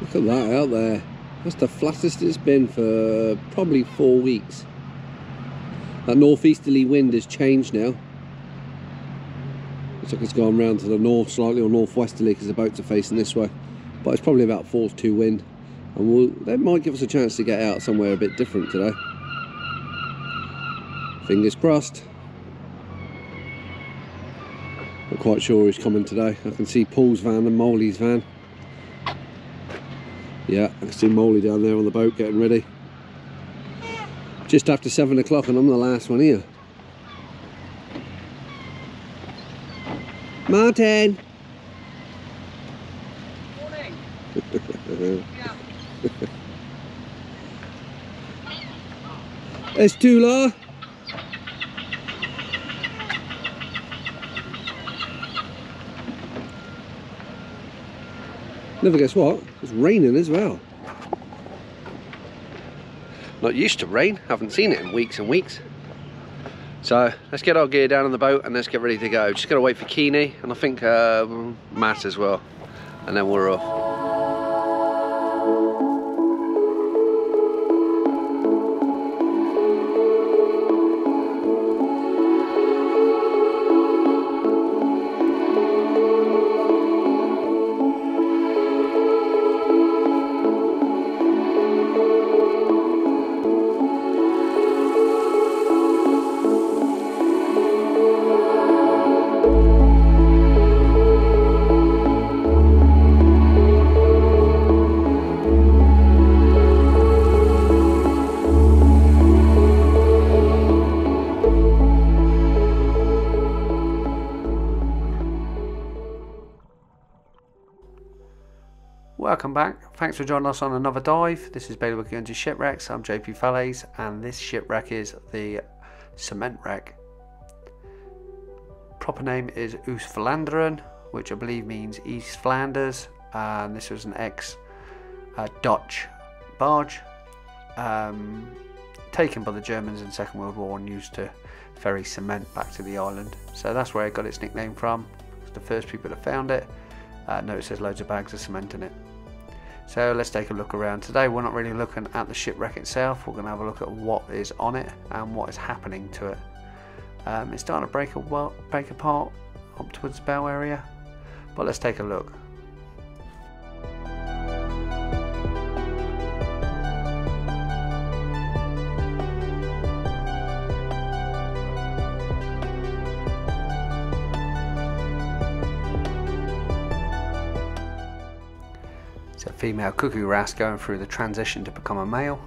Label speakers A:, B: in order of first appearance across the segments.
A: Look at that out there. That's the flattest it's been for probably 4 weeks. That northeasterly wind has changed now. Looks like it's gone round to the north slightly, or northwesterly, because the boats are facing this way. But it's probably about 4-2 wind, and that might give us a chance to get out somewhere a bit different today. Fingers crossed. Not quite sure who's coming today. I can see Paul's van and Molly's van. Yeah, I can see Molly down there on the boat getting ready. Just after 7 o'clock and I'm the last one here. Martin!
B: Morning!
A: It's Tula. Never guess what? It's raining as well. Not used to rain, haven't seen it in weeks and weeks. So let's get our gear down on the boat and let's get ready to go. Just gotta wait for Keeney and I think Matt as well, and then we're off. Welcome back, thanks for joining us on another dive. This is Bailey with Guernsey Shipwrecks. I'm JP Fallais and this shipwreck is the cement wreck. Proper name is Oostflanderen, which I believe means East Flanders, and this was an ex-Dutch barge taken by the Germans in the Second World War and used to ferry cement back to the island. So that's where it got its nickname from. It's the first people that found it. Notice there's loads of bags of cement in it. So let's take a look around. Today we're not really looking at the shipwreck itself, we're going to have a look at what is on it and what is happening to it. It's starting to break apart up towards the bow area, but let's take a look. A female cuckoo wrasse going through the transition to become a male.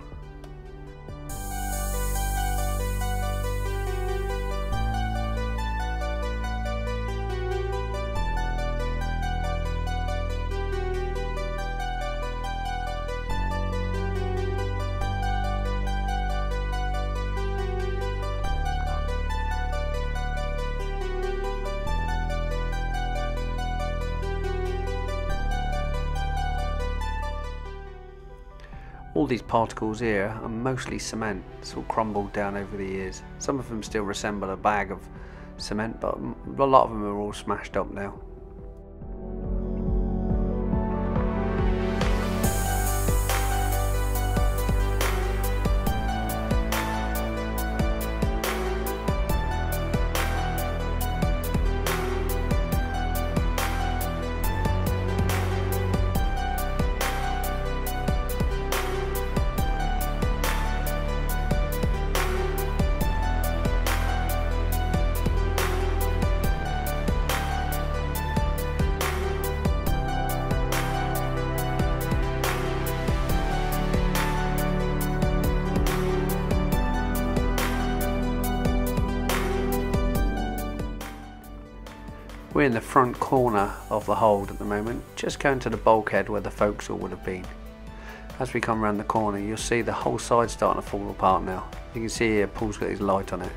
A: All these particles here are mostly cement. It's all crumbled down over the years. Some of them still resemble a bag of cement, but a lot of them are all smashed up now. We're in the front corner of the hold at the moment, just going to the bulkhead where the forecastle would have been. As we come around the corner, you'll see the whole side starting to fall apart now. You can see here Paul's got his light on it.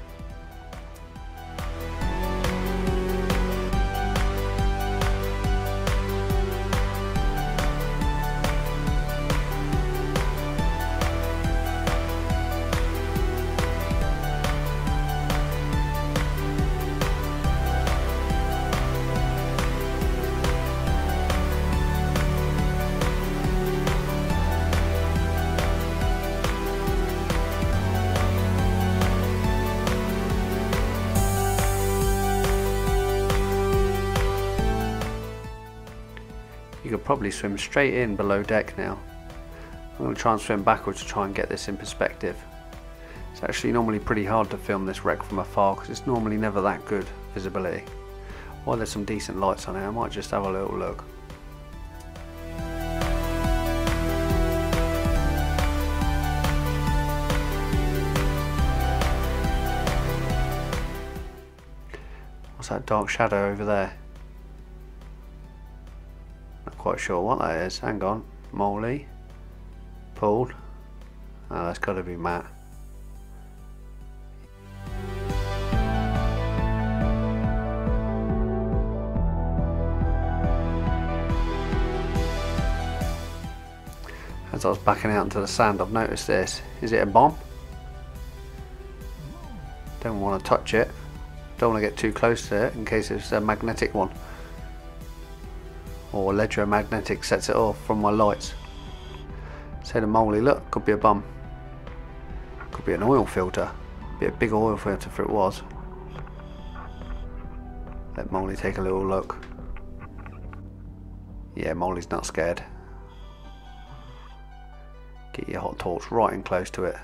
A: probably swim straight in below deck now. I'm going to try and swim backwards to try and get this in perspective. It's actually normally pretty hard to film this wreck from afar because it's normally never that good visibility. While there's some decent lights on it, I might just have a little look. What's that dark shadow over there? Not quite sure what that is. Hang on. Molly. Paul. Oh, that's got to be Matt. As I was backing out into the sand, I've noticed this. Is it a bomb? Don't want to touch it. Don't want to get too close to it in case it's a magnetic one. Or electromagnetic sets it off from my lights. Say to Molly, look, could be a bum. Could be an oil filter. Be a big oil filter if it was. Let Molly take a little look. Yeah, Molly's not scared. Get your hot torch right in close to it.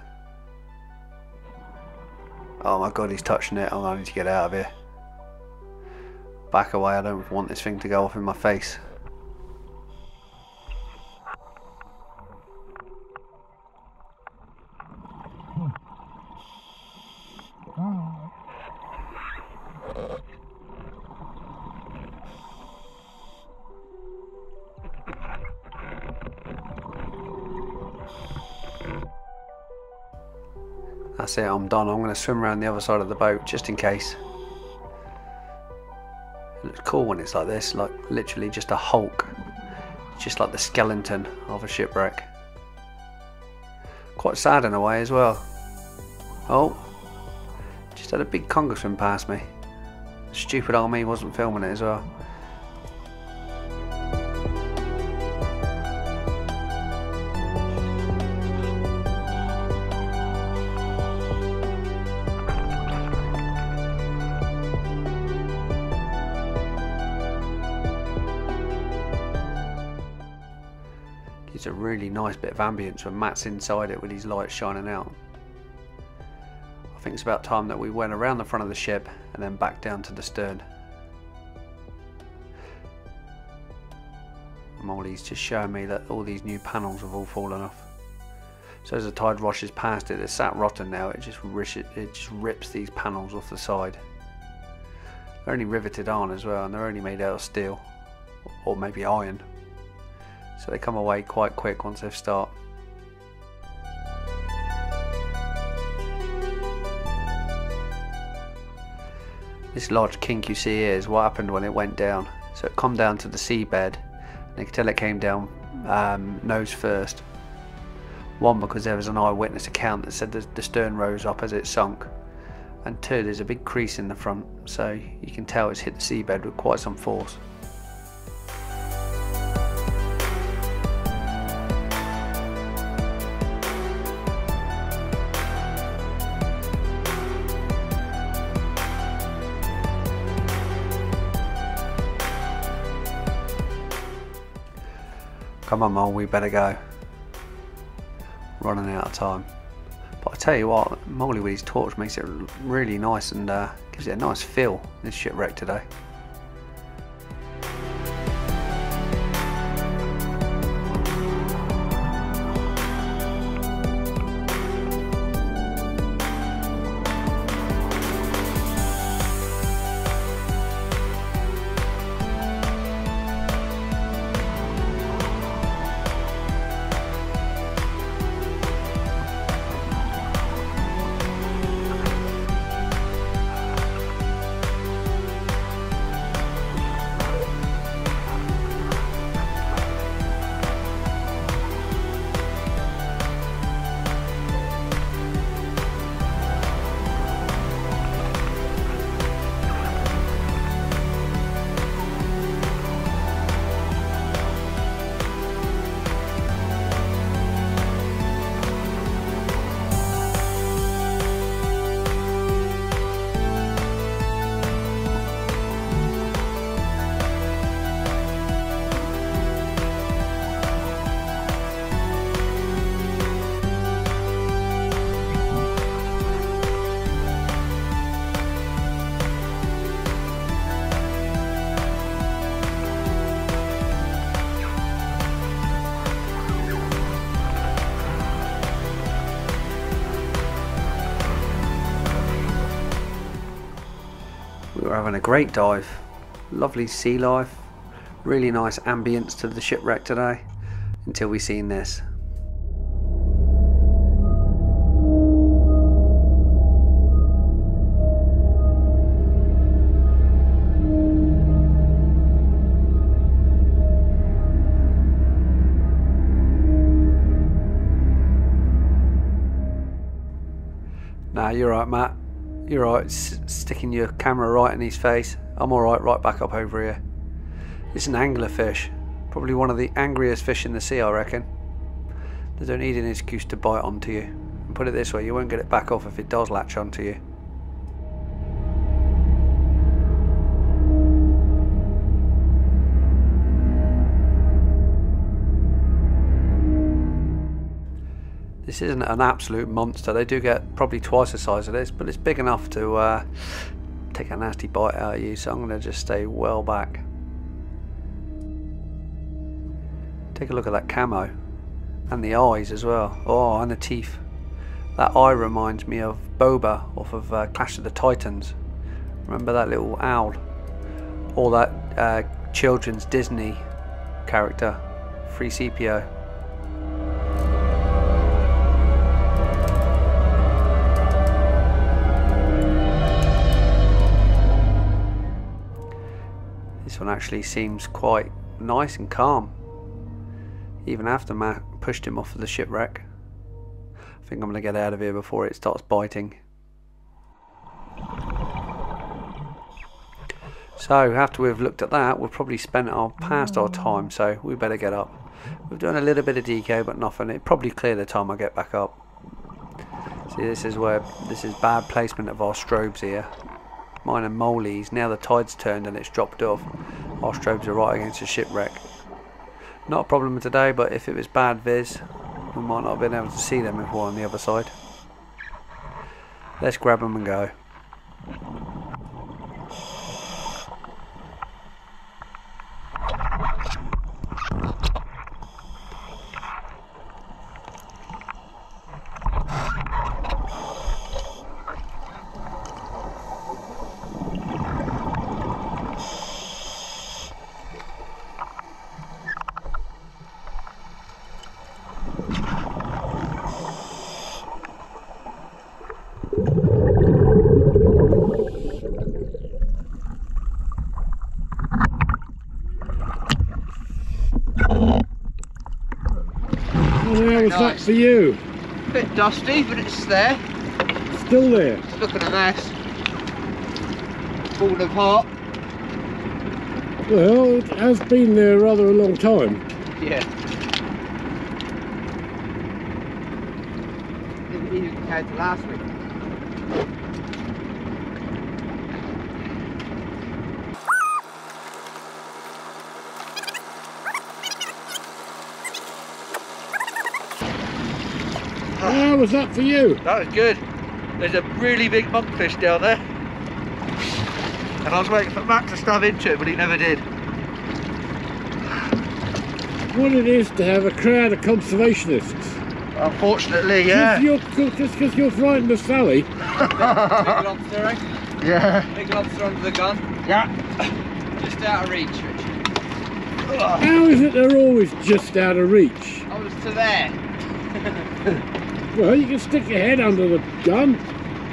A: Oh my god, he's touching it. I need to get out of here. Back away, I don't want this thing to go off in my face. That's it, I'm done. I'm going to swim around the other side of the boat just in case. It looks cool when it's like this, like literally just a hulk. Just like the skeleton of a shipwreck. Quite sad in a way as well. Oh, just had a big conger swim past me. Stupid old me wasn't filming it as well. It's a really nice bit of ambience when Matt's inside it with his lights shining out. I think it's about time that we went around the front of the ship and then back down to the stern. Molly's just showing me that all these new panels have all fallen off. So as the tide rushes past it, it's sat rotten now. It just rips these panels off the side. They're only riveted on as well, and they're only made out of steel or maybe iron. So they come away quite quick once they start. This large kink you see here is what happened when it went down. So it come down to the seabed, and you can tell it came down nose first. One, because there was an eyewitness account that said that the stern rose up as it sunk, and two, there's a big crease in the front, so you can tell it's hit the seabed with quite some force. Come on, Mole, we better go. Running out of time. But I tell you what, Molly with his torch makes it really nice and gives it a nice feel, this shipwreck today. We're having a great dive. Lovely sea life. Really nice ambience to the shipwreck today. Until we seen this. Nah, you're right, Matt. You're right, sticking your camera right in his face. I'm alright, right back up over here. It's an anglerfish. Probably one of the angriest fish in the sea, I reckon. They don't need an excuse to bite onto you. And put it this way, you won't get it back off if it does latch onto you. This isn't an absolute monster. They do get probably twice the size of this, but it's big enough to take a nasty bite out of you, so I'm going to just stay well back. Take a look at that camo. And the eyes as well. Oh, and the teeth. That eye reminds me of Boba off of Clash of the Titans. Remember that little owl? Or that children's Disney character, Free CPO. This one actually seems quite nice and calm, even after Matt pushed him off of the shipwreck. I think I'm going to get out of here before it starts biting. So after we've looked at that, we've probably spent past our time, so we better get up. We've done a little bit of deco, but nothing. It'll probably clear the time I get back up. See, this is bad placement of our strobes here. Mine are molies. Now the tide's turned and it's dropped off. Our strobes are right against the shipwreck. Not a problem today, but if it was bad viz, we might not have been able to see them if we're on the other side. Let's grab them and go.
B: How was that for you?
A: Bit dusty, but it's there.
B: Still there?
A: Look at a mess. Falling apart.
B: Well, it has been there rather a long time.
A: Yeah. Even compared to last week.
B: How was that for you?
A: That was good. There's a really big monkfish down there. And I was waiting for Matt to stab into it, but he never did.
B: What it is to have a crowd of conservationists.
A: Unfortunately, yeah.
B: Just because you're frightened of Sally.
C: Big lobster, eh?
A: Yeah.
C: Big lobster under the gun.
A: Yeah.
C: Just out of reach, Richard.
B: How is it they're always just out of reach?
C: I was to there.
B: Well, you can stick your head under the gun.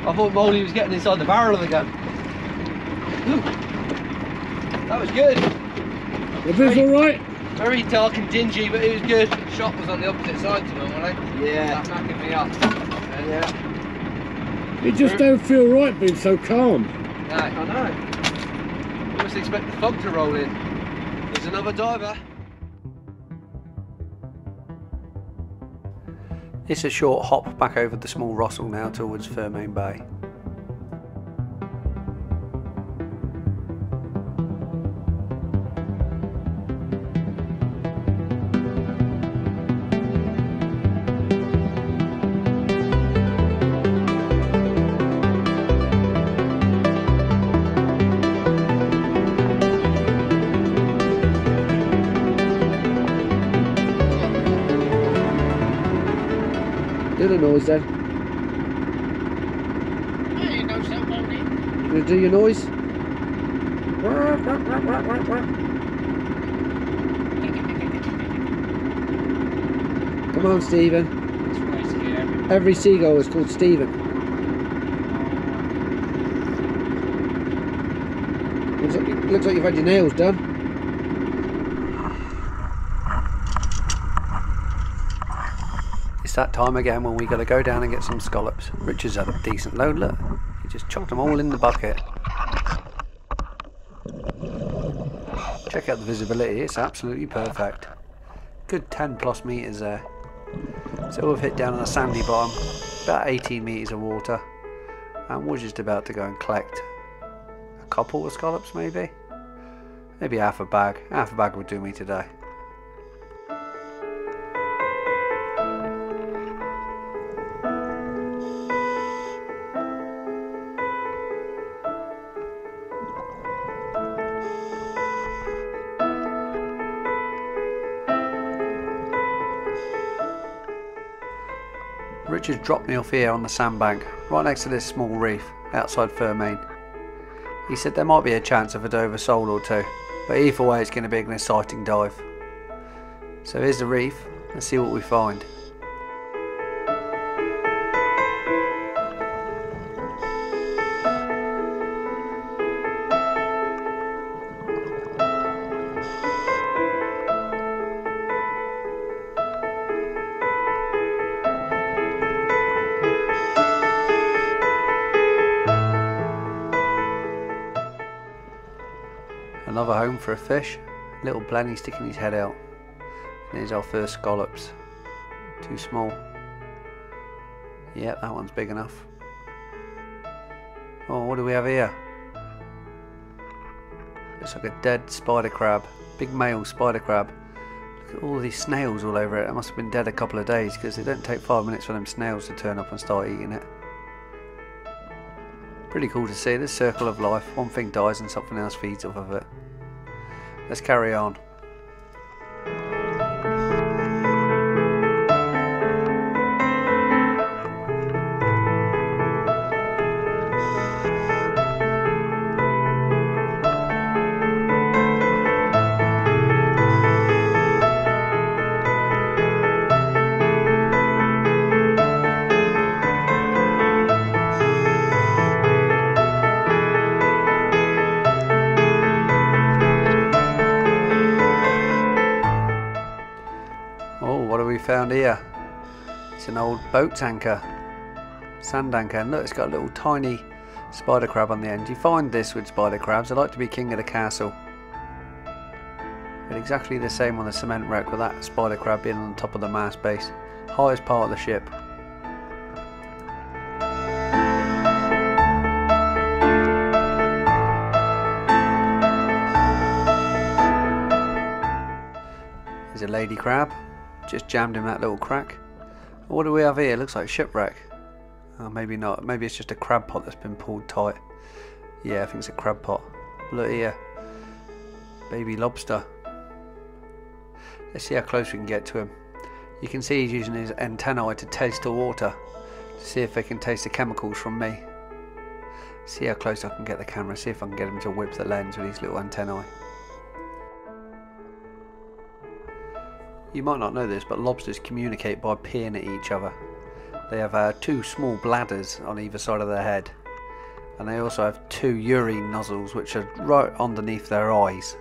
C: I thought Molly was getting inside the barrel of the gun. Ooh. That was good.
B: The bit alright?
C: Very dark and dingy, but it was good. The shot was on the opposite side to normally. Yeah. That backing me up. Yeah.
B: It just don't feel right being so calm.
C: No, I know. You must expect the fog to roll in. There's another diver.
A: It's a short hop back over the small Russell now towards Fermain Bay. Do the noise then.
C: Yeah, you know so, Molly.
A: You gonna do your noise? Come on, Stephen. Every seagull is called Stephen. Looks like you've had your nails done. It's that time again when we got to go down and get some scallops. Richard's had a decent load, look. He just chucked them all in the bucket. Check out the visibility, it's absolutely perfect. Good 10 plus metres there. So we've hit down on a sandy bottom, about 18 metres of water, and we're just about to go and collect a couple of scallops maybe half a bag would do me today. Richard dropped me off here on the sandbank, right next to this small reef outside Fermain. He said there might be a chance of a Dover sole or two, but either way it's going to be an exciting dive. So here's the reef, let's see what we find. Another home for a fish, little blenny sticking his head out. And here's our first scallops. Too small. Yep, that one's big enough. Oh, what do we have here? Looks like a dead spider crab. Big male spider crab. Look at all these snails all over it. It must have been dead a couple of days because it don't take 5 minutes for them snails to turn up and start eating it. Pretty cool to see this circle of life. One thing dies and something else feeds off of it. Let's carry on. Found here, it's an old boat's anchor, sand anchor, and look, it's got a little tiny spider crab on the end. You find this with spider crabs, they like to be king of the castle, but exactly the same on the cement wreck with that spider crab being on the top of the mast base, highest part of the ship. There's a lady crab. Just jammed in that little crack. What do we have here? Looks like shipwreck. Oh, maybe not. Maybe it's just a crab pot that's been pulled tight. Yeah, I think it's a crab pot. Look here. Baby lobster. Let's see how close we can get to him. You can see he's using his antennae to taste the water. To see if they can taste the chemicals from me. See how close I can get the camera. See if I can get him to whip the lens with his little antennae. You might not know this, but lobsters communicate by peeing at each other. They have 2 small bladders on either side of their head, and they also have 2 urine nozzles which are right underneath their eyes.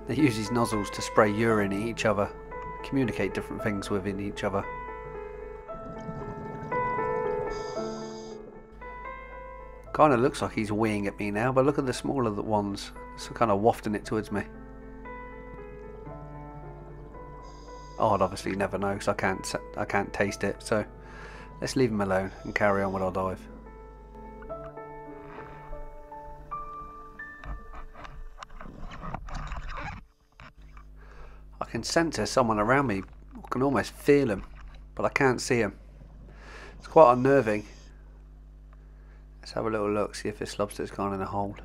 A: They use these nozzles to spray urine at each other, communicate different things within each other. Kind of looks like he's weeing at me now, but look at the smaller ones. It's kind of wafting it towards me. Oh, I'd obviously never know because I can't taste it, so let's leave him alone and carry on with our dive. I can sense there's someone around me. I can almost feel him, but I can't see him. It's quite unnerving. Let's have a little look, see if this lobster's gone in a hole.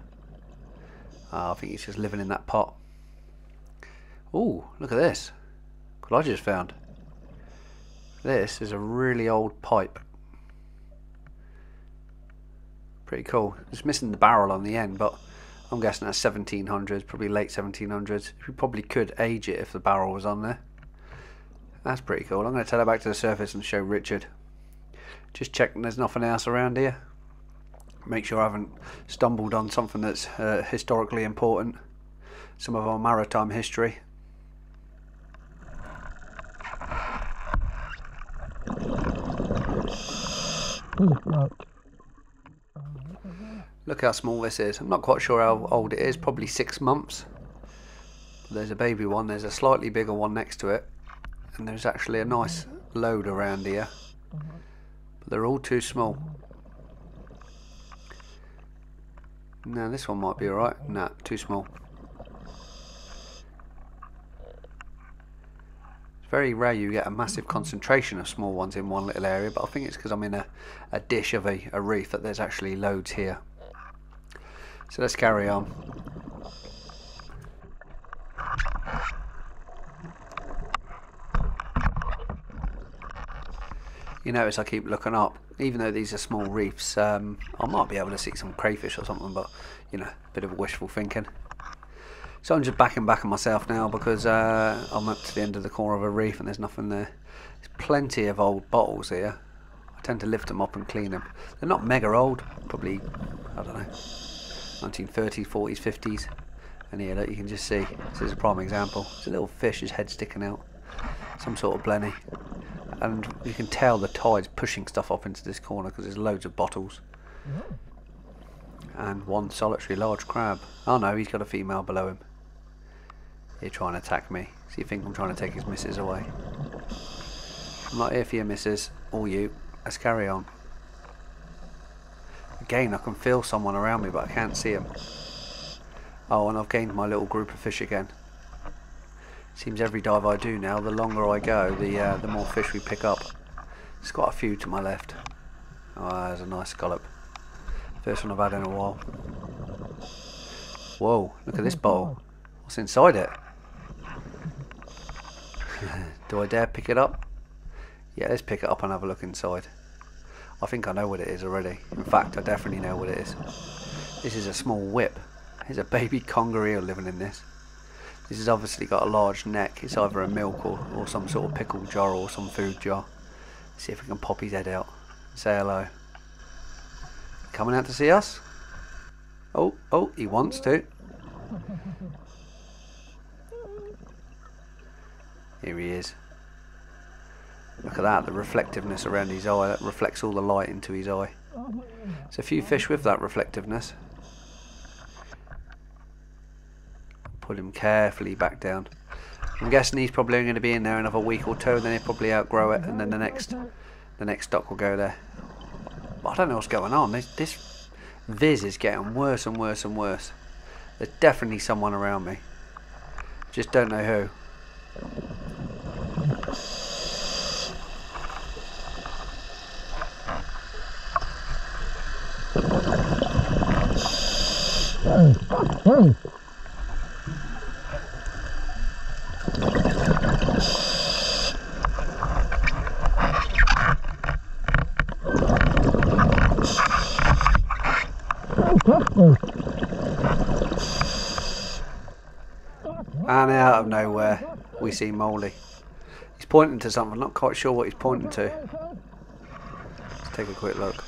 A: Oh, I think he's just living in that pot. Ooh, look at this. What I just found. This is a really old pipe. Pretty cool. It's missing the barrel on the end, but I'm guessing that's 1700s, probably late 1700s. We probably could age it if the barrel was on there. That's pretty cool. I'm going to take it back to the surface and show Richard. Just checking there's nothing else around here. Make sure I haven't stumbled on something that's historically important. Some of our maritime history. Look how small this is. I'm not quite sure how old it is, probably 6 months. There's a baby one, there's a slightly bigger one next to it, and there's actually a nice load around here. But they're all too small. No, this one might be alright. No, too small. It's very rare you get a massive concentration of small ones in one little area, but I think it's because I'm in a dish of a reef that there's actually loads here. So let's carry on. You notice I keep looking up, even though these are small reefs. I might be able to see some crayfish or something, but you know, a bit of wishful thinking. So I'm just backing back on myself now because I'm up to the end of the corner of a reef and there's nothing there. There's plenty of old bottles here. I tend to lift them up and clean them. They're not mega old, probably, I don't know, 1930s, 40s, 50s. And here, look, you can just see, this is a prime example. It's a little fish, his head sticking out, some sort of blenny. And you can tell the tide's pushing stuff up into this corner because there's loads of bottles. And one solitary large crab. Oh no, he's got a female below him. He's trying to attack me. So you think I'm trying to take his missus away? I'm not here for your missus, or you. Let's carry on. Again, I can feel someone around me, but I can't see him. Oh, and I've gained my little group of fish again. Seems every dive I do now, the longer I go, the more fish we pick up. There's quite a few to my left. Oh, there's a nice scallop. First one I've had in a while. Whoa, look at this bowl. What's inside it? Do I dare pick it up? Yeah, let's pick it up and have a look inside. I think I know what it is already. In fact, I definitely know what it is. This is a small whip. There's a baby conger eel living in this. This has obviously got a large neck. It's either a milk or some sort of pickle jar or some food jar. Let's see if we can pop his head out and say hello. Coming out to see us? Oh, he wants to. Here he is. Look at that, the reflectiveness around his eye. That reflects all the light into his eye. There's a few fish with that reflectiveness. Put him carefully back down. I'm guessing he's probably only going to be in there another week or two, and then he'll probably outgrow it, and then the next stock will go there. But I don't know what's going on. This viz is getting worse and worse and worse. There's definitely someone around me. Just don't know who. And out of nowhere we see Molly. He's pointing to something, not quite sure what he's pointing to. Let's take a quick look.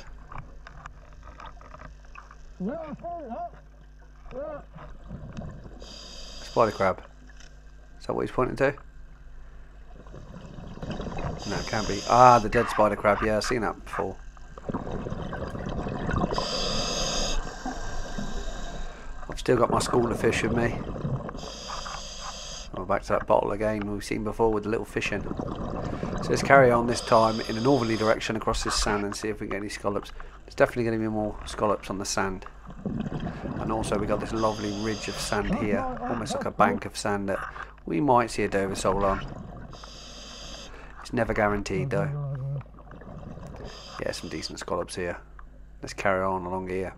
A: Spider crab. Is that what he's pointing to? No, it can't be. Ah, the dead spider crab. Yeah, I've seen that before. I've still got my schooner fish with me. We're back to that bottle again we've seen before with the little fish in. So let's carry on this time in a northerly direction across this sand and see if we get any scallops. There's definitely going to be more scallops on the sand. And also we got this lovely ridge of sand here, almost like a bank of sand that we might see a Dover sole on. It's never guaranteed though. Yeah, some decent scallops here. Let's carry on along here.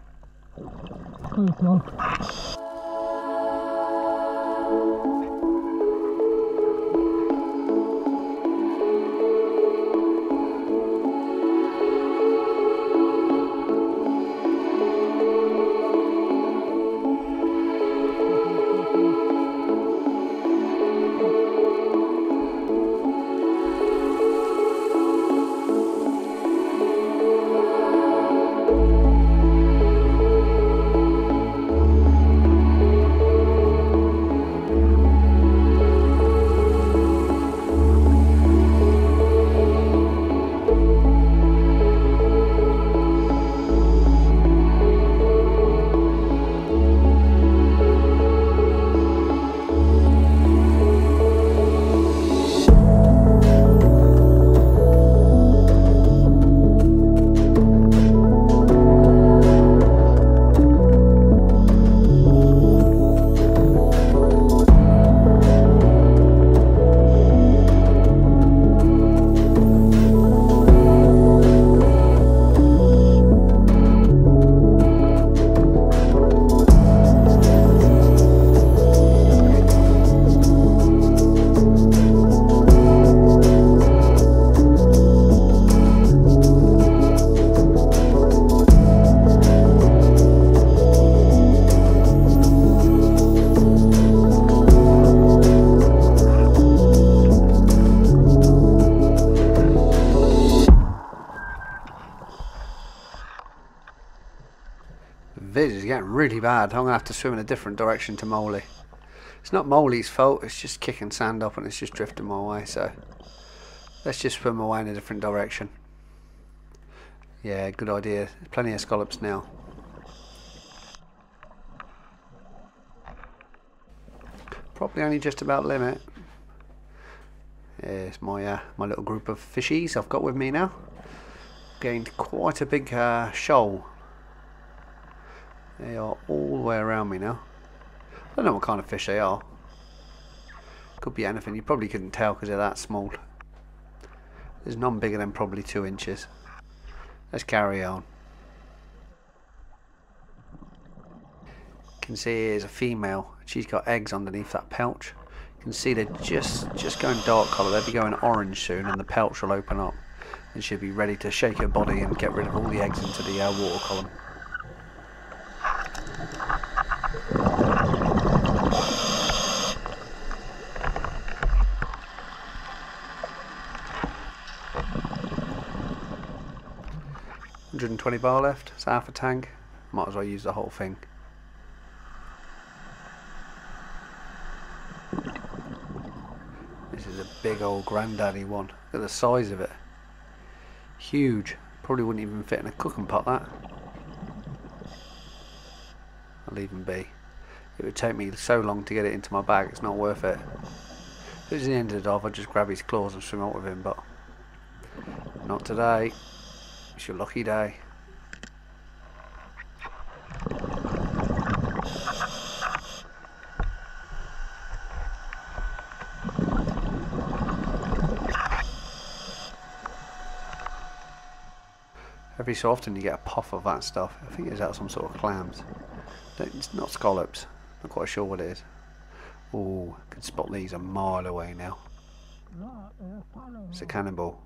A: viz is getting really bad. I'm going to have to swim in a different direction to Moley. It's not Moley's fault, it's just kicking sand up and it's just drifting my way, so let's just swim away in a different direction. Yeah, good idea. Plenty of scallops now. Probably only just about limit. Here's my my little group of fishies I've got with me now. Gained quite a big shoal. They are all the way around me now. I don't know what kind of fish they are. Could be anything. You probably couldn't tell because they're that small. There's none bigger than probably 2 inches. Let's carry on. You can see here's a female. She's got eggs underneath that pouch. You can see they're just going dark colour. They'll be going orange soon, and the pouch will open up, and she'll be ready to shake her body and get rid of all the eggs into the water column. $120 left. It's half a tank. Might as well use the whole thing. This is a big old granddaddy one. Look at the size of it. Huge. Probably wouldn't even fit in a cooking pot, that. I'll leave him be. It would take me so long to get it into my bag, it's not worth it. If it was the end of the dive, I'd just grab his claws and swim out with him, but not today. It's your lucky day. Every so often you get a puff of that stuff. I think it's out of some sort of clams. It's not scallops. Not quite sure what it is. Oh, I can spot these a mile away now. It's a cannonball.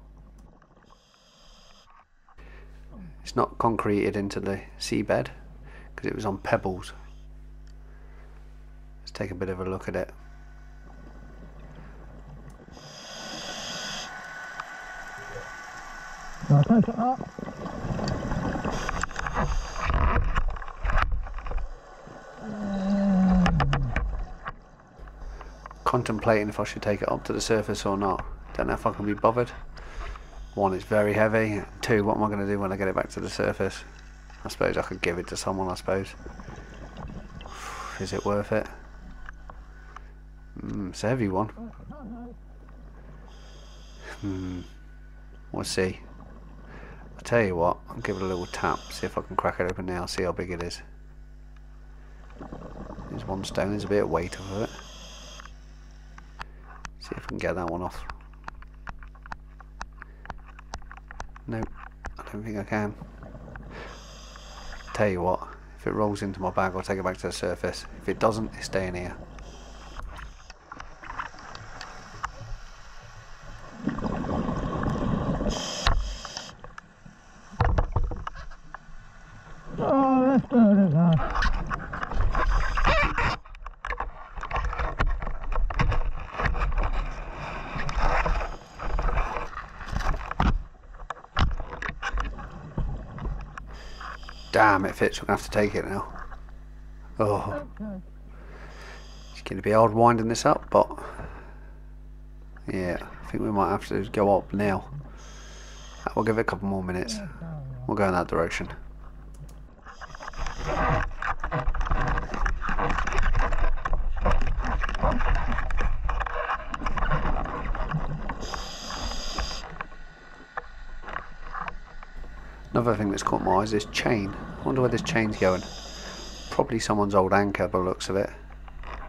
A: It's not concreted into the seabed because it was on pebbles. Let's take a bit of a look at it. Contemplating if I should take it up to the surface or not. Don't know if I can be bothered. One, it's very heavy. Two, what am I going to do when I get it back to the surface? I suppose I could give it to someone, I suppose. Is it worth it? It's a heavy one. We'll see. I'll tell you what, I'll give it a little tap, see if I can crack it open now, see how big it is. There's one stone, there's a bit of weight of it. See if I can get that one off. Nope, I don't think I can. Tell you what, if it rolls into my bag, I'll take it back to the surface. If it doesn't, it's staying here.
B: Oh, that's good, that.
A: Damn, it fits. We're going to have to take it now. Oh. It's going to be hard winding this up, but yeah, I think we might have to go up now. We'll give it a couple more minutes. We'll go in that direction. Another thing that's caught my eye is this chain. I wonder where this chain's going. Probably someone's old anchor by the looks of it.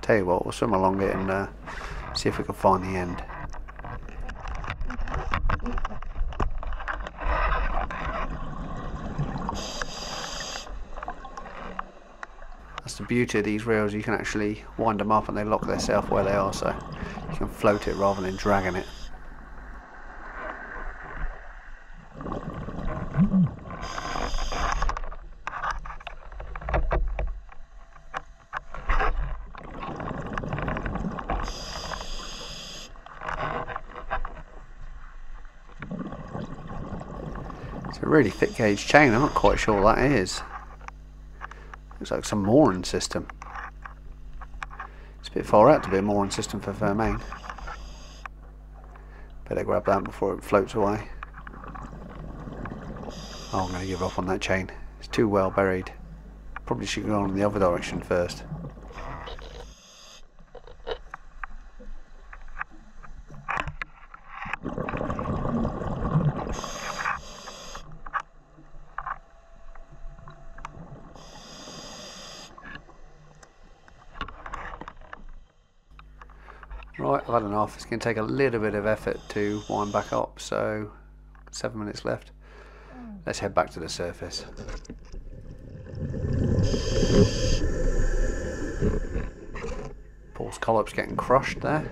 A: Tell you what, we'll swim along it and see if we can find the end. That's the beauty of these reels, you can actually wind them up and they lock themselves where they are, so you can float it rather than dragging it. It's a really thick gauge chain, I'm not quite sure what that is. Looks like some mooring system. It's a bit far out to be a mooring system for Fermain. Better grab that before it floats away. Oh, I'm going to give up on that chain. It's too well buried. Probably should go on in the other direction first. Right, I've had enough. It's going to take a little bit of effort to wind back up, so 7 minutes left. Let's head back to the surface. Poor Scallops getting crushed there.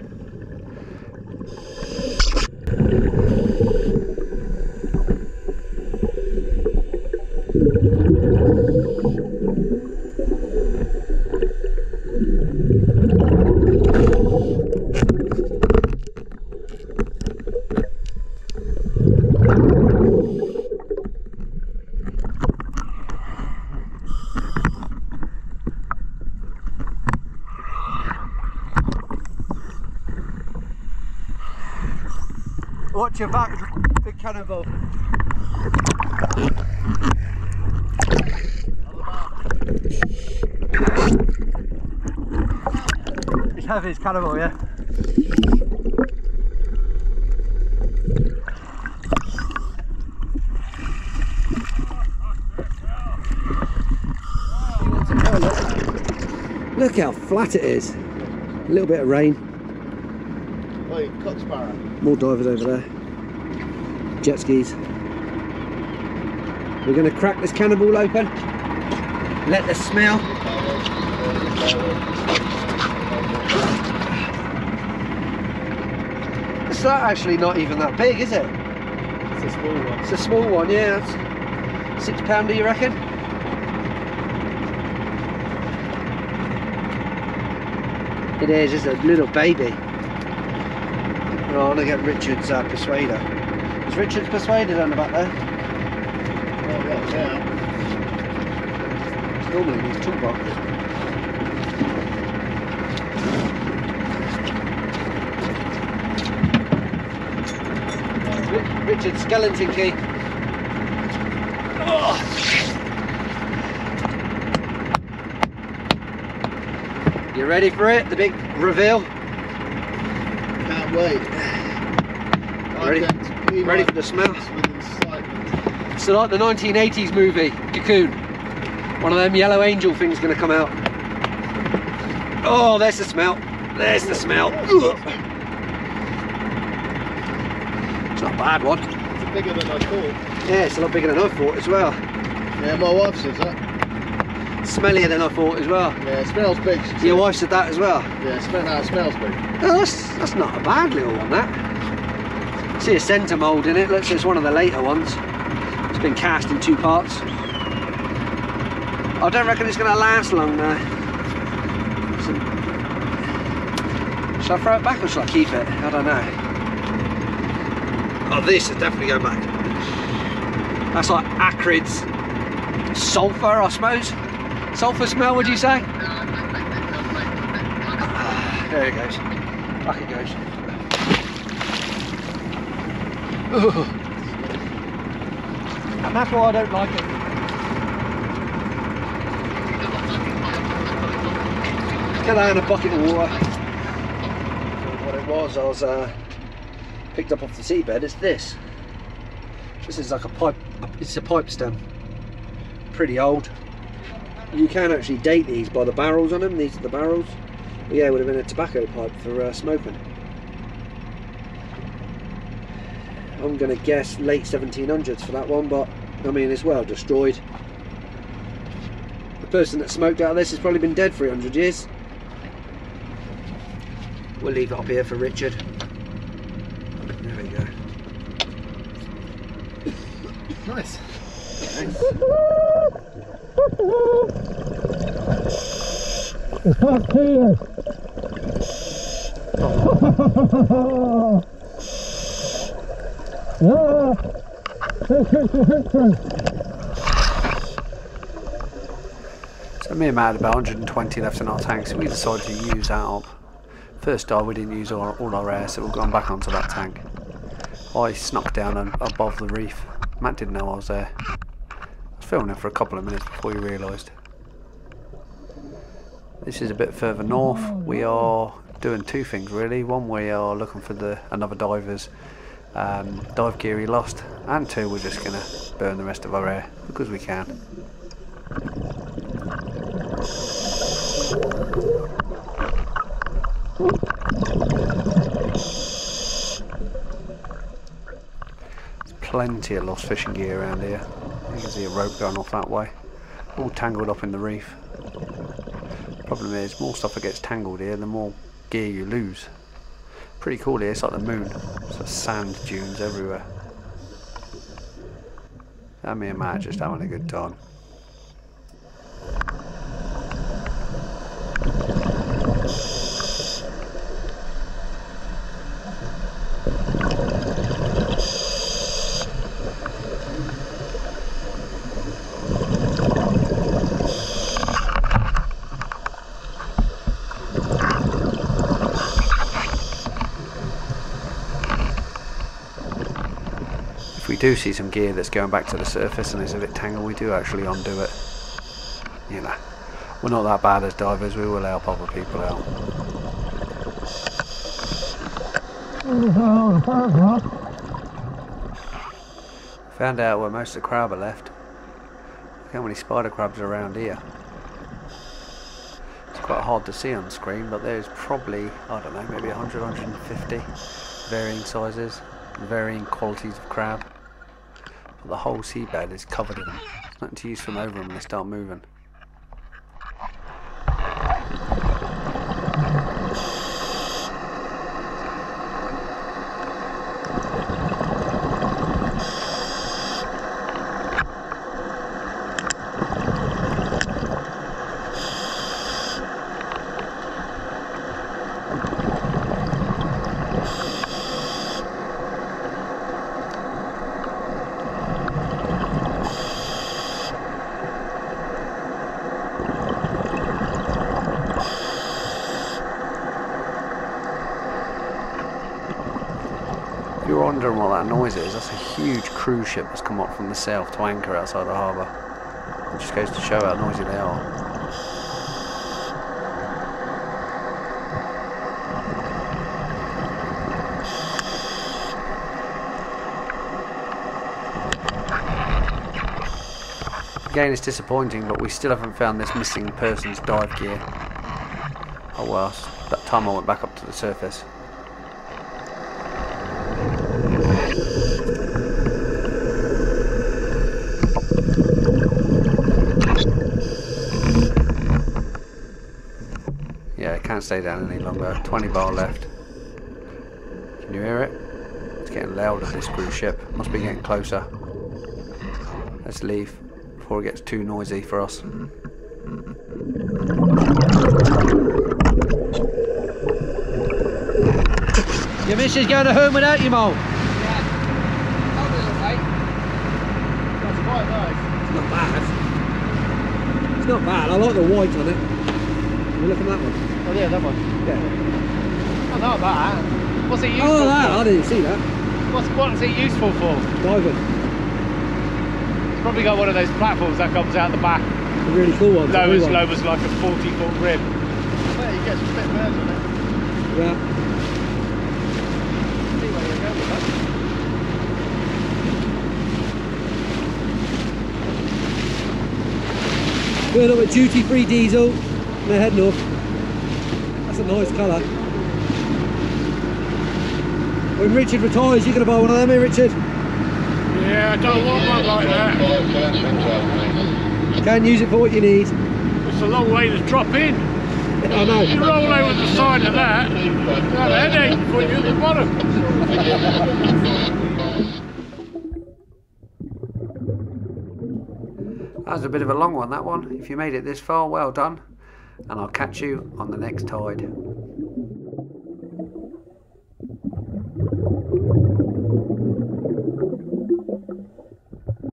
A: Watch your back, big cannonball. He's heavy, it's cannonball, yeah. Look how flat it is. A little bit of rain.
D: Oh, cocksparrow.
A: More divers over there. Jet skis. We're going to crack this cannonball open. Let the smell. It's not actually not even that big, is it?
D: It's a small one.
A: It's a small one, yeah. That's £6, do you reckon? It is, it's a little baby. Oh, I'm going to get Richard's persuader. Is Richard's persuader down the back there?
D: Oh, right, yeah.
A: Normally in his toolbox. Richard's skeleton key. Oh. You ready for it? The big reveal?
D: Can't wait.
A: Ready for the smell? So like the 1980s movie, Cocoon. One of them yellow angel things going to come out. Oh, there's the smell. There's the smell. Ugh. It's not a bad one.
D: It's bigger than I thought.
A: Yeah, it's a lot bigger than I thought as well.
D: Yeah, my wife says that.
A: Smellier than I thought as well.
D: Yeah, it smells big.
A: Your wife said that as well?
D: Yeah, it smells big.
A: Oh, that's not a bad little one, that. See a centre mould in it. Looks like it's one of the later ones. It's been cast in 2 parts. I don't reckon it's going to last long though. Shall I throw it back or shall I keep it? I don't know. Oh, this is definitely going back. That's like acrid sulphur, I suppose. Sulphur smell, would you say? There it goes. Back it goes. Ugh. And that's why I don't like it. Get that in a bucket of water. What it was, I was picked up off the seabed. It's this. This is like a pipe. It's a pipe stem. Pretty old. You can actually date these by the barrels on them. These are the barrels. But yeah, it would have been a tobacco pipe for smoking. I'm going to guess late 1700s for that one, but I mean it's well destroyed. The person that smoked out of this has probably been dead for 300 years. We'll leave it up here for Richard. There we go.
D: Nice.
B: It's up here. Yeah.
A: It's So me and Matt had about 120 left in our tank, so we decided to use that up. First dive we didn't use all our air, so we've gone back onto that tank. I snuck down above the reef. Matt didn't know I was there. I was filming for a couple of minutes before he realised. This is a bit further north. We are doing two things really. One, we are looking for another diver's dive gear he lost, and two, we're just going to burn the rest of our air because we can. There's plenty of lost fishing gear around here. You can see a rope going off that way, all tangled up in the reef. Problem is, more stuff that gets tangled here, the more gear you lose. Pretty cool here, it's like the moon. There's sand dunes everywhere. And me and Matt just having a good time. If we do see some gear that's going back to the surface and is a bit tangled, we do actually undo it. You know, we're not that bad as divers, we will help other people out. Found out where most of the crab are left. Look how many spider crabs are around here. It's quite hard to see on the screen, but there's probably, I don't know, maybe 100, 150 varying sizes, varying qualities of crab. But the whole seabed is covered in them. There's nothing to use from over them when they start moving. If you're wondering what that noise is, that's a huge cruise ship that's come up from the south to anchor outside the harbour. It just goes to show how noisy they are. Again, it's disappointing, but we still haven't found this missing person's dive gear. Oh well, that time I went back up to the surface. Yeah, it can't stay down any longer. 20 bar left. Can you hear it? It's getting louder, this cruise ship. Must be getting closer. Let's leave before it gets too noisy for us.
C: Your missus going to home without you, Mo?
D: That's quite nice.
B: It's not bad. It's not bad. I like the white on it. You look at that one.
D: Oh yeah, that one.
B: Yeah.
D: Oh, not that. What's it useful
B: Oh, that.
D: for?
B: I didn't see that.
D: What's it useful for?
B: Diving.
D: It's probably got one of those platforms that comes out the back.
B: A really cool one.
D: Lowers like a 40-foot rib. Well, you get some fit birds on it.
B: Yeah.
D: See where you go with that.
B: Going up with duty-free diesel. They're heading off. That's a nice colour. When Richard retires, you're going to buy one of them, eh, Richard?
E: Yeah, I don't want one like that.
B: Can't use it for what you need.
E: It's a long way to drop in.
B: I know.
E: You roll over the side of that, you have a headache before you at the bottom.
A: That was a bit of a long one, that one. If you made it this far, well done. And I'll catch you on the next tide.